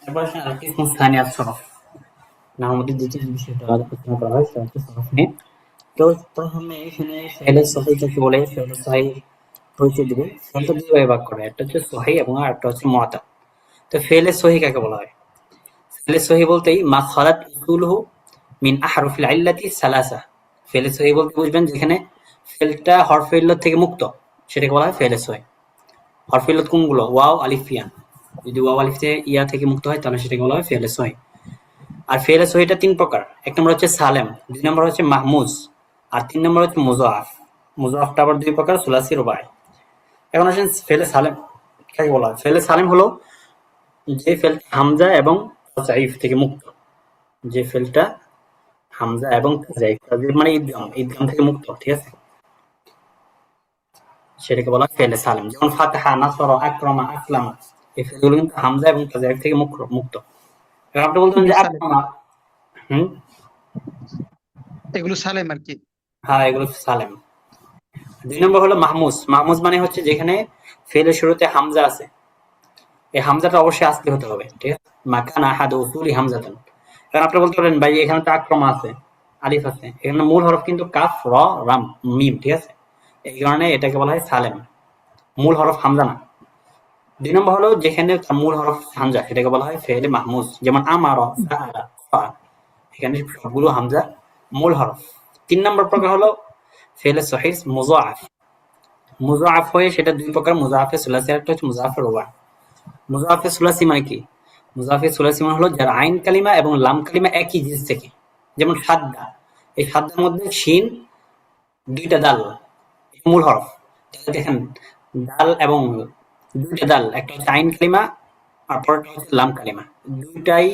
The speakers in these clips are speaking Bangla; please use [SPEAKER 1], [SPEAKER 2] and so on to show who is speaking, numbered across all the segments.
[SPEAKER 1] এরপর আসেন আরেকটি স্থানীয় সরফ। নাহমাদের দ্বিতীয় যে বিষয়টা আলোচনা করা হয় সেটা হচ্ছে সরফ নিয়ে। তো প্রথমে এখানে ফেলে সহিহকে বলে ফেলে সহিহ পরিচয় দিবে। ফেলটা দুই ভাগে ভাগ করে, একটা হচ্ছে সহিহ এবং আরেকটা হচ্ছে মুআতাল। তো ফেলে সহিহ কাকে বলা হয়? ফেলে সহিহ বলতেই মা খালাত উসুলুহু মিন আহরুফিল ইল্লাতি সালাসা। ফেলে সহিহ বলতে বুঝবেন যেখানে ফেলটা হরফে ইল্লত থেকে মুক্ত, সেটাকে বলা হয় ফেলে সহিহ। হরফে ইল্লত কোনগুলো? ওয়াও, আলিফ, ইয়া। যদি ওয়াও আলিফ থেকে ইয়া থেকে মুক্ত হয় তাহলে সেটাকে বলা হয় ফেলে সহিহ। আর ফেলে সহিহটা তিন প্রকার। এক নম্বর হচ্ছে সালেম, দুই নম্বর হচ্ছে মাহমুজ, আর তিন নম্বর হচ্ছে মুজাফ। মুজাফটা আবার দুই প্রকার, সুলাসি, রুবাই। এখন আসেন ফেলে সালেম কাকে বলা হয়? ফেলে সালেম হলো যে ফেলটা হামজা এবং তাজাইফ থেকে মুক্ত, যে ফেলটা হামজা এবং তাজাইফ মানে ঈদগাম ঈদগাম থেকে মুক্ত, ঠিক আছে? সেটাকে বলা হয় ফেলে সালেম। যেমন ফাতাহা, নাসরা, আকরামা, আসলামা, এই ফেলগুলো কিন্তু হামজা এবং তাজাইফ থেকে মুক্ত। এখন আপনি বলতেন যে
[SPEAKER 2] এগুলো সালেম
[SPEAKER 1] আকরামা। হুম।
[SPEAKER 2] এগুলো সালেম আর কি।
[SPEAKER 1] হ্যাঁ, এগুলো সালেম। দুই নম্বর হলো মাহমুজ। মাহমুজ মানে হচ্ছে যেখানে ফেলের শুরুতে হামজা আছে, এই হামজাটা অবশ্যই আস্তে হতে হবে, ঠিক আছে? মাকান আহাদ উসুলি হামজাতান। কারণ আপনি বলতে পারেন ভাই এখানে তো আক্রমা আছে, আলিফ আছে, এখানে মূল হরফ কিন্তু কাফ, র, রাম, মিম, ঠিক আছে? এই কারণে এটাকে বলা হয় সালেম, মূল হরফ হামজা না। দুই নম্বর হলো যেখানে মূল হরফ হামজা, সেটাকে বলা হয় ফেলে মাহমুজ। যেমন আমারা, সাআলা, ফা, এখানে সবগুলো হামজা মূল হরফ। তিন নম্বর প্রকার হলো ফেলে সহিহ মুযাআফ। মুযাআফ হয়ে সেটা দুই প্রকার, মুযাআফে সুলাসি, একটা হচ্ছে মুযাআফে রুবা'। মুযাফে সুলাসি মানে কি? মুযাফে সুলাসি মানে হলো যার আইন কালিমা এবং লাম কালিমা একই জিনিস থেকে। যেমন সাদ্দা, এই সাদ্দার মধ্যে শিন, দুইটা দাল, মূল হরফ। তাহলে দেখেন দাল এবং দুইটা দাল, একটা হচ্ছে আইন কালিমা আর পরেরটা হচ্ছে লাম কালিমা, দুইটাই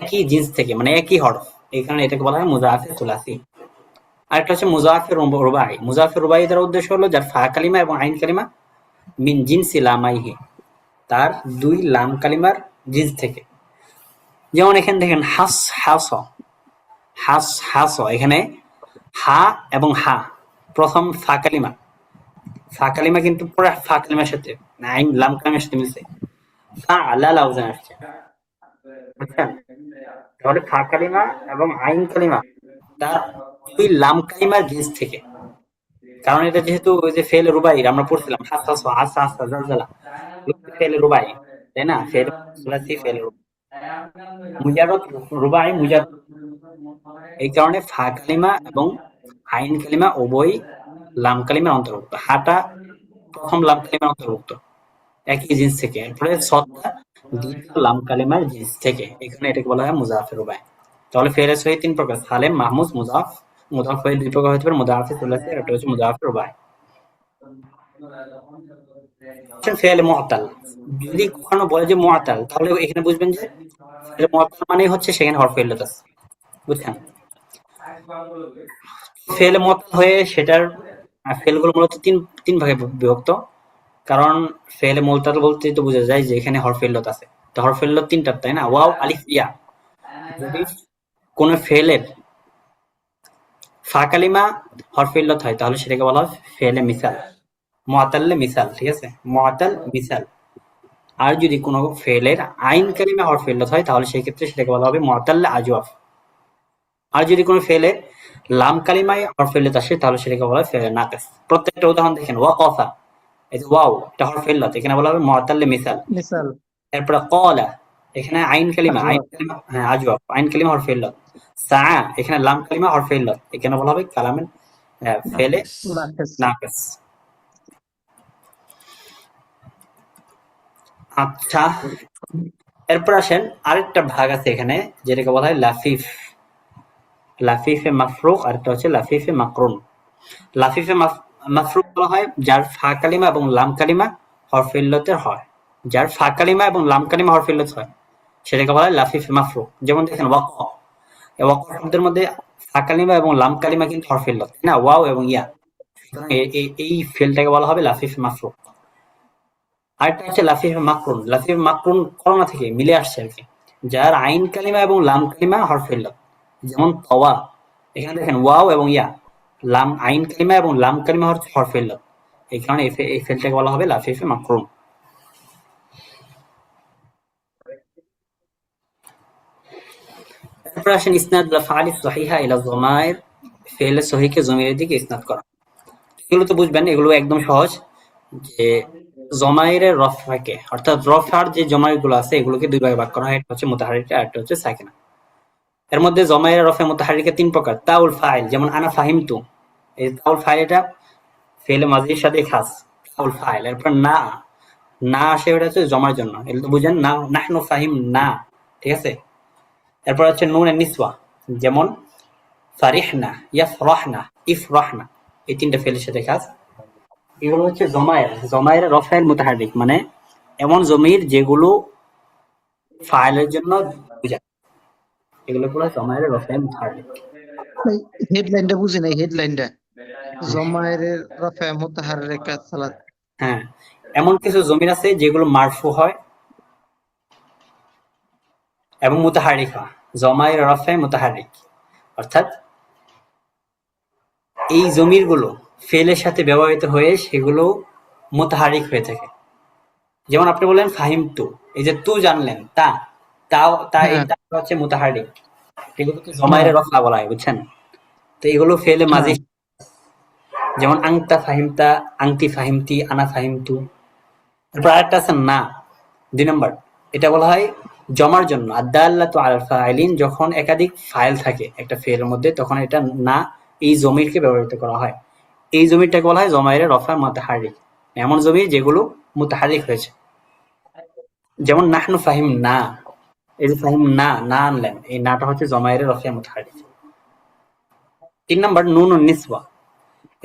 [SPEAKER 1] একই জিনিস থেকে, মানে একই হরফ। এই কারণে এটাকে বলা হয় মুযাফে সুলাসি। আরেকটা হচ্ছে মুযাফে রুবাই। মুযাফে রুবাই দ্বারা উদ্দেশ্য হলো যার ফা কালিমা এবং আইন কালিমা মিন জিনসি লামাইহি, তার দুই লাম কালিমার জিন্স থেকে। যেমন এখানে দেখেন হাস, হাস, হাস, হাস, এখানে হা এবং হা প্রথম ফা কালিমা, ফা কালিমা কিন্তু পুরো ফা কালিমার সাথে আইন লাম কালিমার সাথে মিলছে, ফা আলা লাউজান আসছে, বুঝছেন? তাহলে ফা কালিমা এবং আইন কালিমা তার দুই লাম কালিমার জিন্স থেকে। কারণ এটা যেহেতু ওই যে ফেল রুবাই আমরা পড়ছিলাম, হাস হাস, আস্তা আস্তা, জালজালা, ফেল রুবাই, তাই না? ফেল সুলাসি, ফেল মুজাররদ, রুবাই, মুজাররদ। এই কারণে ফা কালিমা এবং আইন কালিমা উভয়ই লাম কালিমার অন্তর্ভুক্ত। হাটা প্রথম লাম কালিমার অন্তর্ভুক্ত, একই জিন্স থেকে। এরপরে সদটা দ্বিতীয় লাম কালিমার জিন্স থেকে। এখানে এটাকে বলা হয় মুজাফের রুবাই। তাহলে ফেরেস হয়ে তিন প্রকার, সালেম, মাহমুদ, মুজাফ। মুজাফ হয়ে দুই প্রকার হতে পারে, মুজাফে সুলাসি আর একটা হচ্ছে মুজাফের রুবাই। ফেলে মুআতাল, যদি কখনো বলে যে মুআতাল, তাহলে এখানে বুঝবেন যে ফেলে মুআতাল মানে হচ্ছে সেখানে হরফে ইল্লাত আছে, বুঝছেন? ফেলে মুআতাল হয়ে সেটার ফেলগুলো মূলত তিন তিন ভাগে বিভক্ত। কারণ ফেলে মুআতাল বলতে তো বোঝা যায় যে এখানে হরফে ইল্লাত আছে। তো হরফে ইল্লাত তিনটা, তাই না? ওয়াও, আলিফ, ইয়া। যদি কোন ফেলের ফা কালিমা হরফে ইল্লাত হয় তাহলে সেটাকে বলা হয় ফেলে মিসাল, মুআতাল্লে মিসাল, ঠিক আছে? মুআতাল মিসাল। আর যদি কোনো ফেলের আইন কালিমা হরফে ইল্লাত হয় তাহলে সেই ক্ষেত্রে সেটাকে বলা হবে মুআতাল্লে আজওয়াফ। আর যদি কোনো ফেলে লাম কালিমায় হরফে ইল্লাত আসে তাহলে সেটাকে বলা হয় ফেলে নাকিস। প্রত্যেকটা উদাহরণ দেখেন, ওয়াকাফা, এই যে ওয়াও, এটা হরফে ইল্লাত, এখানে বলা হবে মুআতাল্লে মিসাল।
[SPEAKER 2] মিসাল।
[SPEAKER 1] এরপরে ক্বালা, এখানে আইন কালিমা,
[SPEAKER 2] আজওয়াব।
[SPEAKER 1] হ্যাঁ আজওয়াব, আইন কালিমা হরফে ইল্লাত। সাআ, এখানে লাম কালিমা হরফে ইল্লাত, এখানে বলা হবে কালামের ফেলে
[SPEAKER 3] নাকিস।
[SPEAKER 2] নাকিস।
[SPEAKER 1] নাকিস। আচ্ছা, এরপর আসেন আরেকটা ভাগ আছে এখানে, যেটাকে বলা হয় লাফিফ। লাফিফে মাফরুক আর একটা হচ্ছে লাফিফে মাকরুন। লাফিফে মাফরুক বলা হয় যার ফা কালিমা এবং লাম কালিমা হরফে ইল্লতের হয়। যার ফা কালিমা এবং লাম কালিমা হরফে ইল্লত হয় সেটাকে বলা হয় লাফিফে মাফরুক। যেমন দেখেন ওয়াকা, এই ওয়াকা শব্দের মধ্যে ফা কালিমা এবং লাম কালিমা কিন্তু হরফে ইল্লত, তাই না? ওয়াও এবং ইয়া। সুতরাং এই ফেলটাকে বলা হবে লাফিফে মাফরুক। আরেকটা হচ্ছে লাফিফে মাকরুন। লাফিফে মাকরুন করোনা থেকে মিলে আসছে আর কি, যার আইন কালিমা এবং লাম কালিমা হরফে ইল্লত। যেমন তওয়া, এখানে দেখেন ওয়াও এবং ইয়া, লাম আইন কালিমা এবং লাম কালিমা হচ্ছে হরফে ইল্লত। এই কারণে এই ফেলটাকে বলা হবে লাফিফে মাকরুন। এরপর আসেন ইসনাদুল আফআলি সহিহা ইলা যমায়ের, ফেলে সহিহকে জমিরের দিকে ইসনাদ করা। এগুলো তো বুঝবেন, এগুলো একদম সহজ। যে জমায়েরের রফাকে, অর্থাৎ রফার যে জমায়ের গুলো আছে এগুলোকে দুই ভাগে ভাগ করা হয়, একটা হচ্ছে মুতাহারিকা আর একটা হচ্ছে সাকিনা। এর মধ্যে জমায়ের রফে মুতাহারিকা তিন প্রকার। তাউল ফাইল, যেমন আনা ফাহিমতু, এই তাউল ফাইল এটা ফেলে মাজির সাথে খাস, তাউল ফাইল। এরপর না, না আসে ওটা হচ্ছে জমার জন্য, এগুলো তো বুঝেন, না নাহনু ফাহিম না, ঠিক আছে। এরপর হচ্ছে নুনের নিসওয়া, যেমন ফারিহনা, ইয়াফরাহনা, ইফরাহনা, এই তিনটা ফেলের সাথে খাস। এগুলো হচ্ছে জমায়ের, জমায়ের রফায়েল মুতাহারিক, মানে এমন জমির যেগুলো ফাইলের জন্য বোঝায়, এগুলো পুরো জমায়ের রফায়েল মুতাহারিক।
[SPEAKER 2] ভাই হেডলাইনটা বুঝি নাই, হেডলাইনটা জমায়ের রফা মুতাহাররিকাত সালাত।
[SPEAKER 1] হ্যাঁ, এমন কিছু জমির আছে যেগুলো মারফু হয় এবং মুতাহারিক হয়, জমায়ের রফায়ে মুতাহারিক। অর্থাৎ এই জমিরগুলো ফেলের সাথে ব্যবহৃত হয়ে সেগুলো মুতাহারিক হয়ে থাকে। যেমন আপনি বললেন ফাহিম তু, এই যে তু জানলেন, তা তাও তা, এই
[SPEAKER 2] হ্যাঁ
[SPEAKER 1] তা হচ্ছে মুতাহারিক, এগুলোকে
[SPEAKER 2] হ্যাঁ
[SPEAKER 1] জমায়ের রফা বলা হয়, বুঝছেন। তো এগুলো ফেলে
[SPEAKER 2] হ্যাঁ।
[SPEAKER 1] মাঝি, যেমন আংতা ফাহিমতা, আংতি ফাহিমতি, আনা ফাহিমতু। তারপর আরেকটা আছে না, ২ নম্বর, এটা বলা হয় জমার জন্য। আদাল্লাতু আলাল ফাইলিন, যখন একাধিক ফাইল থাকে একটা ফেলের মধ্যে তখন এটা না এই জমিরকে ব্যবহৃত করা হয়। এই জমিরটাকে বলা হয় জমায়ের রফা মুতাহারিক, এমন জমির যেগুলো মুতাহারিক হয়েছে। যেমন নাহনু ফাহিম না, এই যে ফাহিম না, না আনলেন, এই নাটা হচ্ছে জমায়ের রফা মুতাহারিক। ৩ নম্বর নুনুন নিসওয়া,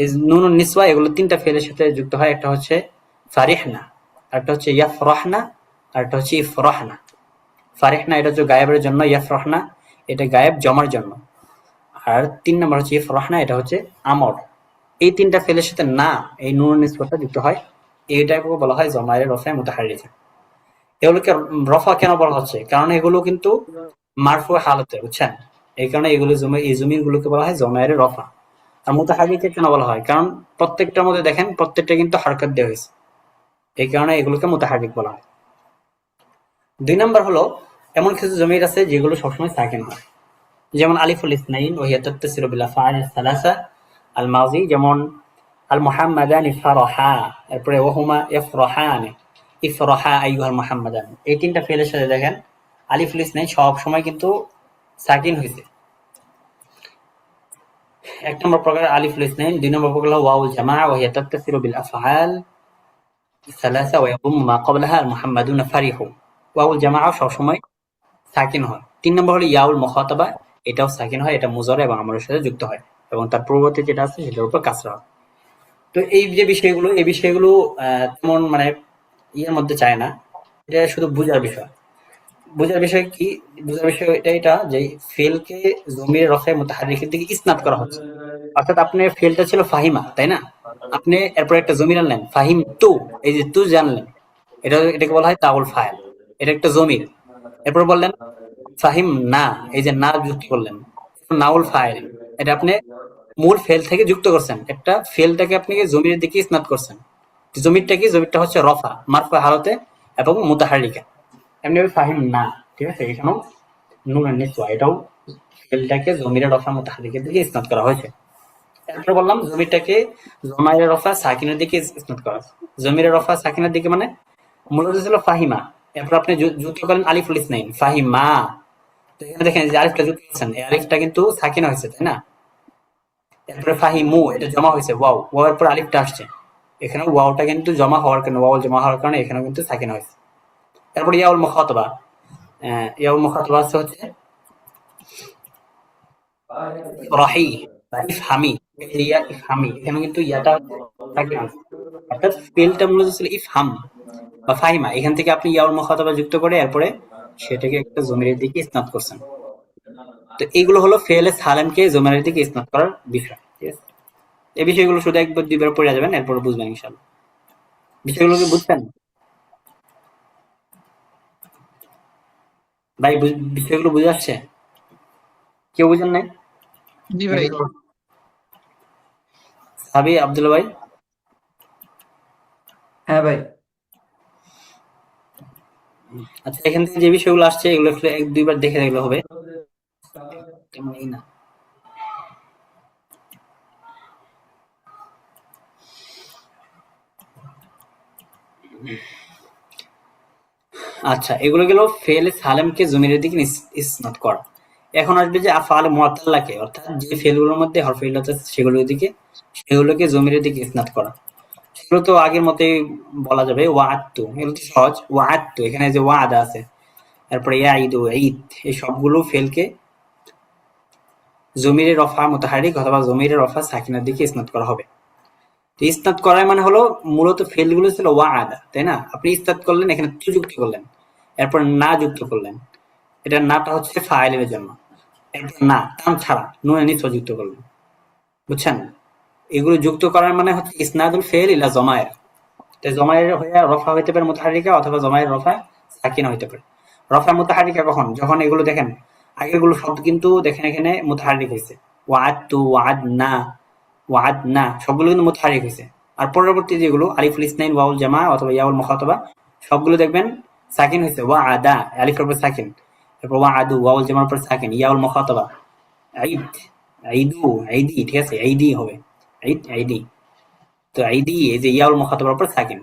[SPEAKER 1] এই নুনুন নিসওয়া এগুলো তিনটা ফেলের সাথে যুক্ত হয়, একটা হচ্ছে ফারিহনা, আরেকটা হচ্ছে ইয়াফরাহনা, আরেকটা হচ্ছে ইফরাহনা। ফারিহনা এটা হচ্ছে গায়েবের জন্য, ইয়াফরাহনা এটা গায়েব জমার জন্য, আর ৩ নম্বর হচ্ছে ইফরাহনা, এটা হচ্ছে আমর। এই তিনটা ফেলের সাথে না এই নুন নিসবতটা যুক্ত হয়, এইটাকে বলা হয় জমায়ের রফা মুতাহারিকা। এগুলোকে রফা কেন বলা হচ্ছে, কারণ এগুলো কিন্তু মারফু হালতে, বুঝছেন। এই কারণে এগুলো এই জমির গুলোকে বলা হয় জমায়ের রফা। আর মুতাহারিকা কেন বলা হয়, কারণ প্রত্যেকটার মধ্যে দেখেন প্রত্যেকটা কিন্তু হারকাত দেওয়া হয়েছে, এই কারণে এগুলোকে মুতাহারিক বলা হয়। ২ নম্বর হলো এমন কিছু জমির আছে যেগুলো সবসময় সাকিন হয়, যেমন আলিফুল ইসনাইন ওয়া হিয়া তাত্তাসিলু বিল আফআল সালাসা আল মাযি, যেমন আল মুহাম্মাদানি ফারাহা, এরপরে ওয়াহুমা ইফরাহান, ইফরাহা আইয়ুহাল মুহাম্মাদান। এই তিনটা ফেলের সাথে দেখেন আলিফুল ইসনাইন সব সময় কিন্তু সাকিন হয়েছে। ১ নম্বর প্রকার আলিফুল ইসনাইন। ২ নম্বর প্রকার হলো ওয়াউল জামাআ ওয়া হিয়া তাত্তাসিলু বিল আফআল সালাসা ওয়া ইয়াদুম্মু মা ক্বাবলাহা আল মুহাম্মাদুনা ফারিহু। ওয়াউল জামাআ সব সময় সাকিন হয়। ৩ নম্বর হলো ইয়াউল মুখাতাবা, এটাও সাকিন হয়, এটা মুজারে এবং আমরের সাথে যুক্ত হয় এবং তার পূর্ববর্তী যেটা আছে সেটার উপর কাসরা হয়। তো এই যে বিষয়গুলো, এই বিষয়গুলো তেমন মানে ইয়ের মধ্যে চায় না, এটা শুধু বুঝার বিষয়। বুঝার বিষয় কি, বুঝার বিষয় এটা যে ফেলকে জমির রফে মুতাহারিকের দিকে ইসনাদ করা হচ্ছে। অর্থাৎ আপনার ফেলটা ছিল ফাহিমা, তাই না, আপনি এরপর একটা জমির আনলেন ফাহিম তু, এই যে তু জানলেন, এটাকে বলা হয় তাউল ফাইল, এটা একটা জমির। এরপর বললেন ফাহিম না, এই যে না যুক্ত করলেন, নাউল ফাইল, এটা আপনি মূল ফেল থেকে যুক্ত করছেন, একটা ফেলটাকে আপনি জমির দিকে ইসনাদ করছেন। জমিরটা কি, জমিরটা হচ্ছে রফা, মারফা হালতে এবং মুতাহারিকা। এমনি ফাহিম না, ঠিক আছে, এখানেও নুনের নিসওয়া, এটাও ফেলটাকে জমিরের রফা মুতাহারিকের দিকে ইসনাদ করা হয়েছে। এরপর বললাম জমিরটাকে জমায়ের রফা সাকিনের দিকে ইসনাদ করা, জমিরের রফা সাকিনের দিকে মানে মূলত ছিল ফাহিমা। এরপর আপনি যুক্ত করেন আলিফুল ইসনাইন ফাহিমা, তো এখানে দেখেন যে আলিফটা যুক্ত করছেন, এই আলিফটা কিন্তু সাকিন হয়েছে, তাই না। এরপরে ফাহিমু, এটা জমা হয়েছে, ওয়াও, ওয়াও এর পর আলিফটা আসছে, এখানে ওয়াওটা কিন্তু জমা হওয়ার কারণে, ওয়াও জমা হওয়ার কারণে এখানেও কিন্তু সাকিন হয়েছে। এরপর ইয়াউল মুখাতাবা, ইয়াউল মুখাতাবা হচ্ছে রাহি বা ইফহামি, এই যে ইয়া ইফহামি, এখানে কিন্তু ইয়াটা সাকিন আছে, অর্থাৎ স্পেলটা মূলত ছিল ইফহাম বা ফাহিমা, এখান থেকে আপনি ইয়াউল মুখাতাবা যুক্ত করে এরপরে সেটাকে একটা জমিরের দিকে ইসনাদ করছেন। তো এইগুলো হলো ফেলে সালেমকে জমিরের দিকে ইসনাদ করার বিষয়, ঠিক আছে। এই বিষয়গুলো শুধু একবার দুইবার পড়ে যাবেন, এরপর বুঝবেন ইনশাআল্লাহ। বিষয়গুলো কি বুঝছেন ভাই? বিষয়গুলো বুঝে আসছে? কেউ বুঝেন নাই?
[SPEAKER 2] জি ভাই।
[SPEAKER 1] সাবি আব্দুল্লাহ ভাই?
[SPEAKER 3] হ্যাঁ ভাই।
[SPEAKER 1] আচ্ছা, এখান থেকে যে বিষয়গুলো আসছে এগুলো একটু এক দুইবার দেখে দেখলে হবে। তেমন এই না। আচ্ছা, এগুলো গেল ফেলে সালেমকে জমিরের দিকে ইসনাদ করা। এখন আসবে যে আফআলে মুআত্তালাকে, অর্থাৎ যে ফেলগুলোর মধ্যে হরফে ইল্লাত আছে সেগুলোকে জমিরের দিকে ইসনাদ করা। সেগুলো তো আগের মতোই বলা যাবে ওয়াআদতু, এগুলো তো সহজ। ওয়াআদতু, এখানে যে ওয়াদা আছে, তারপরে ইয়াইদু, ঈদ, এই সবগুলো ফেলকে জমিরে রফা মুতাহারিক অথবা জমিরে রফা সাকিনার দিকে ইসনাদ করা হবে। তো ইসনাদ করার মানে হলো মূলত ফেলগুলো ছিল ওয়াদা, তাই না? আপনি ইসনাদ করলেন, এখানে তু যুক্ত করলেন, এরপর না যুক্ত করলেন। এটা নাটা হচ্ছে ফাইলের জন্য, এরপর না তাম ছাড়া নুনে নিঃস্ব যুক্ত করলেন, বুঝছেন? এগুলো যুক্ত করার মানে হচ্ছে ইসনাদুল ফেল ইলা জমায়ের। তো জমায়ের হয়ে রফা হইতে পারে মুতাহারিকা, অথবা জমায়ের রফা সাকিনা হইতে পারে। রফা মুতাহারিকা কখন? যখন এগুলো দেখেন আগেরগুলো শব্দ কিন্তু দেখেন এখানে মুতাহারিক হয়েছে, ওয়াদতু, ওয়াদনা সবগুলো কিন্তু মুতাহারিক হয়েছে। আর পরবর্তী যেগুলো আলিফুল ইসনাইন, ওয়াউল জামা অথবা ইয়াউল মুখাতাবা, সবগুলো দেখবেন সাকিন হয়েছে, ওয়াদা আলিফের উপর সাকিন, এরপর ওয়াদু ওয়াউল জামার উপর সাকিন, ইয়াউল মুখাতাবা ঈদ, ঈদু, ঈদি, ঠিক আছে, ঈদি হবে, ঈদ, ঈদি। তো ঈদি এই যে ইয়াউল মুখাতাবার উপর সাকিন।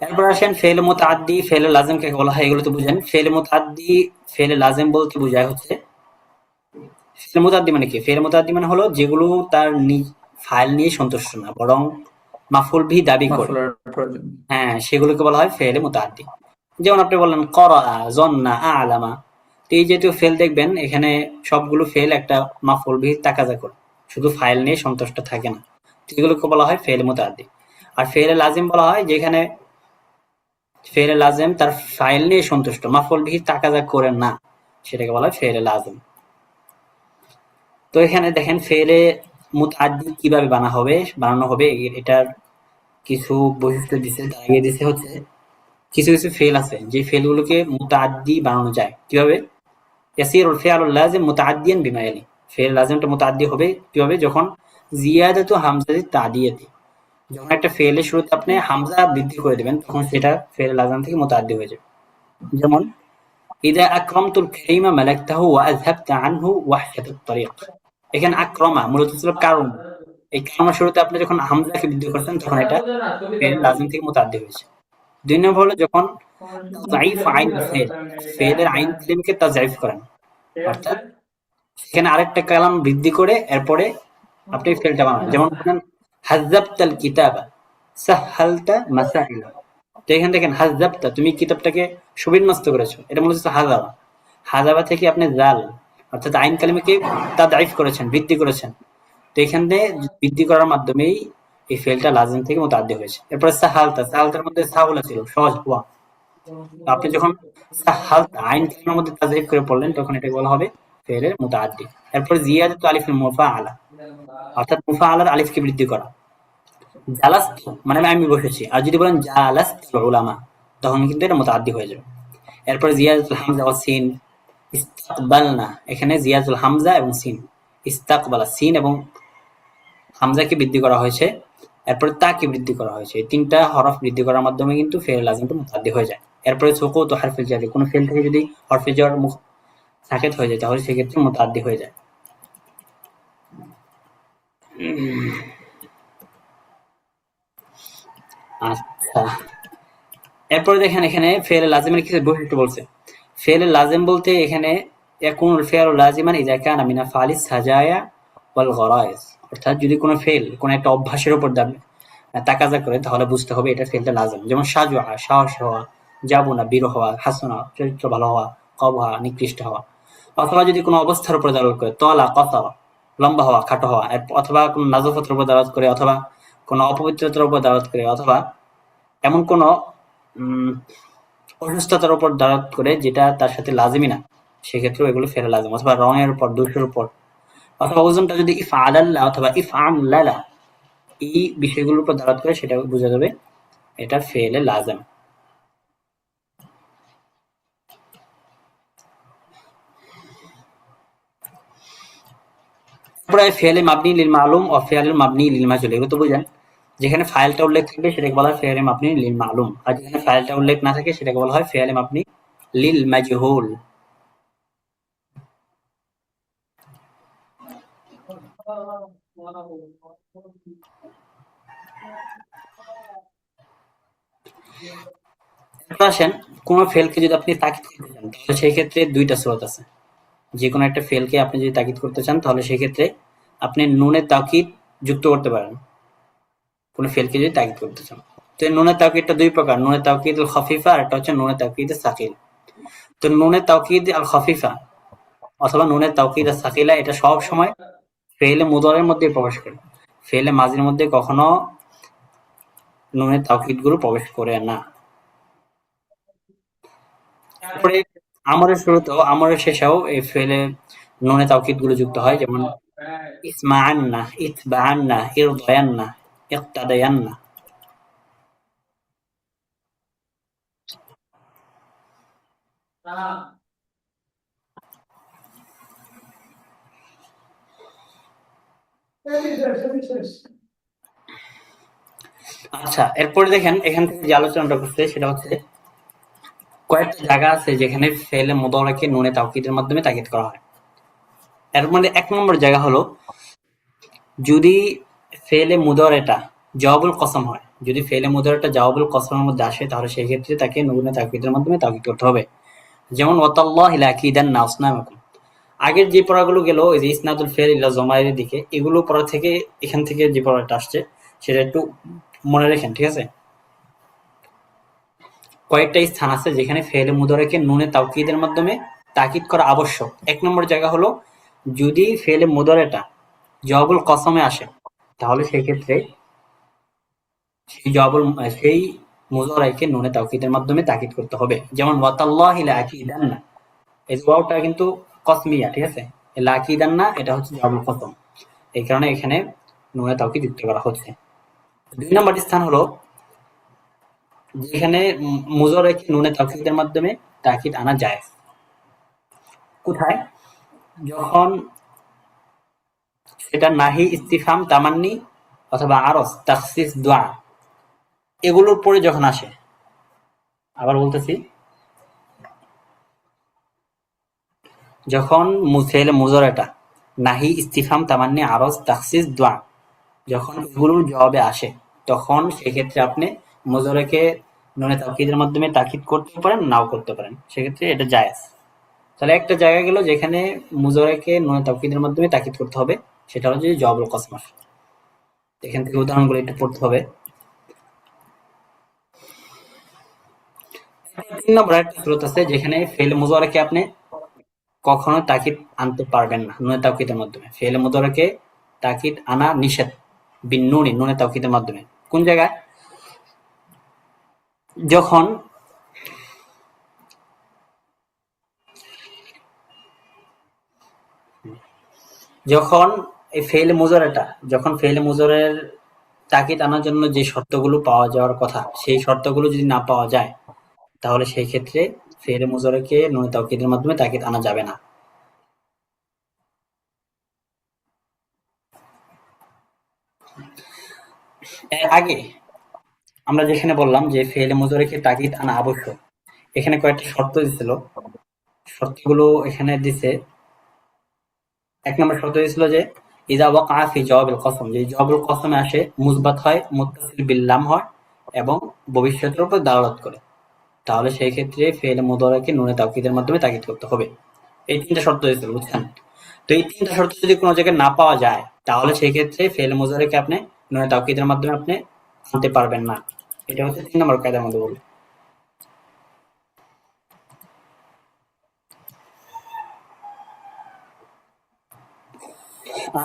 [SPEAKER 1] এরপর আসেন ফেল মুতাআদ্দি, ফেল লাজিম কাকে বলা হয় এগুলো তো বুঝেন। ফেল মুতাআদ্দি, ফেল লাজিম বলতে বোঝায় হচ্ছে, ফেল মুতাআদ্দি মানে কি? ফেল মুতাআদ্দি মানে হলো যেগুলো তার ফাইল নিয়ে সন্তুষ্ট না, বরং মাফুল বিহি দাবি করে,
[SPEAKER 3] মাফুলের প্রয়োজন।
[SPEAKER 1] হ্যাঁ, সেগুলোকে বলা হয় ফেল মুতাআদ্দি। যেমন আপনি বললেন করা, জন্না, আলামা, তো এই জাতীয় ফেল দেখবেন এখানে সবগুলো ফেল একটা মাফুল বিহি তাকাজা করে, শুধু ফাইল নিয়ে সন্তুষ্ট থাকে না, এগুলোকে বলা হয় ফেল মুতাআদ্দি। আর ফেল লাজিম বলা হয় যেখানে ফেলে লাজেম তার ফাইল নিয়ে সন্তুষ্ট, মাফুল বিহি তাকাজা করে না, সেটাকে বলা হয় ফেলে লাজেম। তো এখানে দেখেন ফেলে মুতাআদ্দি কিভাবে বানানো হবে, এটার কিছু বৈশিষ্ট্য দিছে। তার আগে দিছে হচ্ছে কিছু কিছু ফেল আছে যে ফেলগুলোকে মুতাআদ্দি বানানো যায় কিভাবে। ইয়াসিরুল ফিআলুল লাজিম মুতাআদ্দিয়ান বিমা ইয়ালি, ফেল লাজিমটা মুতাআদ্দি হবে কিভাবে? যখন জিয়াদাতু হামজাতি তাদিয়াতি, যখন একটা ফেলের শুরুতে আপনি হামজা বৃদ্ধি করে দিবেন তখন সেটা ফেল লাজিম থেকে মুতাআদ্দি হয়ে যাবে। যেমন ইদা আকরামতুল কারিমা মালাকতাহু ওয়া আযহাবতা আনহু ওয়াহশাতাত তারিক, এখানে আক্রমা মূলত ছিল কারণ, এই কারণের শুরুতে আপনি যখন হামজাকে বৃদ্ধি করছেন তখন এটা ফেল লাজিম থেকে মুতাআদ্দি হয়েছে। দুই নম্বর হলো যখন তাযঈফ আইন ফেল, ফেলের আইন কালিমাকে তাযঈফ করেন, অর্থাৎ সেখানে আরেকটা কালাম বৃদ্ধি করে এরপরে আপনি ফেলটা বানান। যেমন বলেন হাজ্জাবতাল কিতাবা সাহহালতা মাসাইলা, তো এখানে দেখেন হাজ্জাবতা, তুমি কিতাবটাকে সুবিন্যস্ত করেছো, এটা মূলত হচ্ছে হাজাবা। হাজাবা থেকে আপনি জাল অর্থাৎ আইন কালিমাকে তাযঈফ করেছেন, বৃদ্ধি করেছেন। তো এখানে বৃদ্ধি করার মাধ্যমেই এই ফেলটা লাজিম থেকে মুতাআদ্দি হয়েছে। এরপরে সাহালতা, সাহালতার মধ্যে সাহুলা ছিল, সহজ হওয়া। তো আপনি যখন সাহালতা আইন কালিমার মধ্যে তাযঈফ করে পড়লেন তখন এটাকে বলা হবে ফেলের মুতাআদ্দি। এরপর জিয়াদাতু আলিফিল মুফাআলা, অর্থাৎ মুফাআলার আলিফকে বৃদ্ধি করা। জালাস্তু মানে আমি বসেছি, আর যদি বলেন জালাস্তুল উলামা তখন কিন্তু এটা মুতাআদ্দি হয়ে যাবে। এরপর জিয়াদাতুল হামজা ওয়া সিন, ইস্তাকবালনা, এখানে জিয়াদাতুল হামজা এবং সিন, ইস্তাকবালা সিন এবং হামজাকে বৃদ্ধি করা হয়েছে, এরপরে তাকে বৃদ্ধি করা হয়েছে। এই তিনটা হরফ বৃদ্ধি করার মাধ্যমে কিন্তু ফেল লাজিমটা মুতাআদ্দি হয়ে যায়। এরপরে সুকুত হারফে জারি, কোনো ফেল থেকে যদি হরফে জার সাকিত হয়ে যায় তাহলে সেক্ষেত্রে মুতাআদ্দি হয়ে যায়। আচ্ছা, এরপরে দেখেন এখানে ফেল লাজিমের কিছু বৈশিষ্ট্য বলছে। ফেল লাজিম বলতে এখানে ইয়াকুনুল ফিআলু লাজিমান ইযা কানা মিন আফআলিস সাজায়া ওয়াল গরায়েজ, অর্থাৎ যদি কোনো ফেল কোনো একটা অভ্যাসের উপর তাকাজা করে তাহলে বুঝতে হবে এটা ফেলটা লাজিম। যেমন সাজুয়া সাহস হওয়া, জাবুনা বীর হওয়া, হাসানা চরিত্র ভালো হওয়া, কবহা নিকৃষ্ট হওয়া। অথবা যদি কোনো অবস্থার উপর দালাল করে, তলা কসারা লম্বা হওয়া, খাটো হওয়া, অথবা কোনো নাজুফতের উপর দালাল করে, অথবা কোনো অপবিত্রতার উপর দালাল করে, অথবা এমন কোনো অসুস্থতার উপর দাঁড়াত করে যেটা তার সাথে লাজিমি না, সেক্ষেত্রেও এগুলো ফেলে লাজিম। অথবা রঙের উপর, দোষের উপর, অথবা ওজনটা যদি ইফআলাল্লাহ অথবা ইফআমলালা এই বিষয়গুলোর উপর দাঁড়াত করে সেটা বোঝা যাবে এটা ফেলে লাজিম। তারপরে ফেলে মাবনি লিল মালুম ও ফেলে মাবনি লিল মাজহুল, এগুলো তো বুঝেন। যেখানে ফাইলটা উল্লেখ থাকবে সেটাকে বলা হয় ফেয়ালে মাবনি লিল মালুম, আর যেখানে ফাইলটা উল্লেখ না থাকে সেটাকে বলা হয় ফেয়ালে মাবনি লিল মাজহুল। এরপর আসেন, কোন ফেলকে যদি আপনি তাকিদ করতে চান তাহলে সেই ক্ষেত্রে দুইটা স্রোত আছে। যে কোনো একটা ফেলকে আপনি যদি তাকিদ করতে চান তাহলে সেই ক্ষেত্রে আপনি নুনের তাকিদ যুক্ত করতে পারেন কোন ফেলকে যদি তাকিদ করতে চান। তো এই নুনের তাওকীদটা দুই প্রকার, নুনের তাওকীদ আল খাফিফা আর একটা হচ্ছে নুনের তাওকীদ সাকিল। তো নুনের তাওকীদ আল খাফিফা অথবা নুনের তাওকীদ আস সাকিলা এটা সব সময় ফেলে মুদরের মধ্যে প্রবেশ করে, ফেলে মাজির মধ্যে কখনো নুনের তাওকীদ গুলো প্রবেশ করে না। তারপরে আমরের শুরুতেও আমরের শেষেও এই ফেলে নুনের তাওকীদ গুলো যুক্ত হয়, যেমন ইসমাআন্না, ইতবাআন্না, ইরদায়ান্না, ইক্তাদায়ান্না। আচ্ছা, এরপরে দেখেন এখান থেকে যে আলোচনাটা করছে সেটা হচ্ছে কয়েকটা জায়গা আছে যেখানে ফেলে মুদারাকে নুনে তাওকীদের মাধ্যমে তাকিদ করা হয়। এর মধ্যে এক নম্বর জায়গা হলো যদি ফেলে মুদারাটা জওয়াবুল কসম হয়, যদি ফেলে মুদারাটা জওয়াবুল কসমের মধ্যে আসে তাহলে সেই ক্ষেত্রে তাকে নুনে তাওকীদের মাধ্যমে তাকিদ করতে হবে। যেমন ওয়াতাল্লাহি লাকিদান্না আসনামাকুম। আগের যে পড়াগুলো গেল ওই যে ইসনাদুল ফেল ইলা জমায়ের দিকে, এগুলো পড়া থেকে এখান থেকে যে পড়াটা আসছে সেটা একটু মনে রাখেন, ঠিক আছে? কয়েকটা স্থান আছে যেখানে ফেলে মুদারাকে নুনে তাওকীদের মাধ্যমে তাকিদ করা আবশ্যক। এক নম্বর জায়গা হলো যদি ফেলে মুদারাটা জওয়াবুল কসমে আসে তাহলে সেক্ষেত্রে সেই জওয়াবুল সেই মুদারাকে নুনে তাওকীদের মাধ্যমে তাকিদ করতে হবে। যেমন ওয়াতাল্লাহি লাকিদান্না, এই ওয়াওটা কিন্তু কসমিয়া, ঠিক আছে? লাকিদান্না এটা হচ্ছে জওয়াবুল কসম, এই কারণে এখানে নুনে তাওকীদ যুক্ত করা হচ্ছে। দুই নম্বর স্থান হলো যেখানে মুজারেকে নুনে তাওকীদের মাধ্যমে তাকিদ আনা যায়। কোথায়? যখন সেটা নাহি, ইস্তিফহাম, তামান্নি অথবা আরজ, তাখসিস, দোয়া এগুলোর পরে যখন আসে। আবার বলতেছি, যখন ফেলে মুজারেটা নাহি, ইস্তিফহাম, তামান্নি, আরজ, তাখসিস, দোয়া যখন এগুলোর জবাবে আসে তখন সেক্ষেত্রে আপনি মুজারেকে নুনে তাওকীদের মাধ্যমে তাকিদ করতে পারেন, নাও করতে পারেন, সেক্ষেত্রে এটা জায়েজ। তাহলে একটা জায়গা গেল যেখানে মুজারেকে নুনে তাওকীদের মাধ্যমে তাকিদ করতে হবে, সেটা হলো যদি জওয়াবুল কসম আসে। এখান থেকে উদাহরণগুলো একটু পড়তে হবে। ৩ নম্বর একটা সুরত আছে যেখানে ফেল মুজারেকে আপনি কখনো তাকিদ আনতে পারবেন না নুনে তাওকীদের মাধ্যমে। ফেল মুজারেকে তাকিদ আনা নিষেধ বিন্নুনি, নুনে তাওকীদের মাধ্যমে। কোন জায়গায়? যখন যখন এই ফেল মুজারেটা যখন ফেল মুজারের তাকিদ আনার জন্য যে শর্তগুলো পাওয়া যাওয়ার কথা সেই শর্তগুলো যদি না পাওয়া যায় তাহলে সেই ক্ষেত্রে ফেল মুজারেকে নুনে তাওকীদের মাধ্যমে তাকিদ আনা যাবে না। এর আগে আমরা যেখানে বললাম যে ফেল মুজারেকে তাকিদ আনা আবশ্যক, এখানে কয়েকটা শর্ত দিছিল। শর্তগুলো এখানে দিছে। এক নম্বর শর্ত দিছিল যে ইযা ওয়াকা ফি জওয়াবিল কসম, যে জওয়াবুল কসমে আসে মুসবাত হয়, মুত্তাসিল বিল লাম হয় এবং ভবিষ্যতের উপর দালালত করে, তাহলে সেই ক্ষেত্রে ফেল মুদারাকে নুনে তাওকীদের মাধ্যমে তাকিদ করতে হবে। এই তিনটা শর্ত দিয়েছিল, বুঝছেন? তো এই তিনটা শর্ত যদি কোনো জায়গায় না পাওয়া যায় তাহলে সেই ক্ষেত্রে ফেল মুদারাকে আপনি নুনে তাওকীদের মাধ্যমে আপনি আনতে পারবেন না। এটা হচ্ছে ৩ নম্বর কায়দার মধ্যে বলি।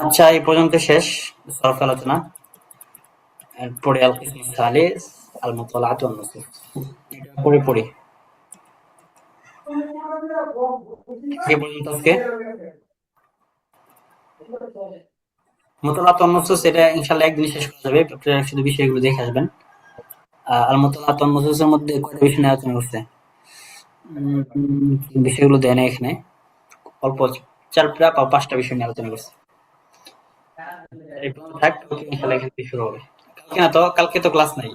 [SPEAKER 1] আচ্ছা, এই পর্যন্ত শেষ সরফ আলোচনা। এরপরে আল কিসমুস সালিস আল মুতালাআত ওয়ান নুসুস। এটা পড়ে পড়ি এই পর্যন্ত আজকে। মুতালাআত ওয়ান নুসুস এটা ইনশাআল্লাহ একদিন শেষ করা যাবে। আপনারা শুধু বিষয়গুলো দেখে আসবেন। আল মুতালাআত ওয়ান নুসুসের মধ্যে কয়টা বিষয় নিয়ে আলোচনা করছে? বিষয়গুলো দেয় না এখানে, অল্প ৪টা বা ৫টা বিষয় নিয়ে আলোচনা করছে। এই পর্যন্ত থাক, ইনশাআল্লাহ এখান থেকে শুরু হবে। না তো কালকে তো ক্লাস নাই।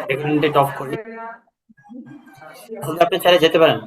[SPEAKER 1] রেকর্ডিংটা অফ করি। তাহলে আপনি চাইলে যেতে পারেন।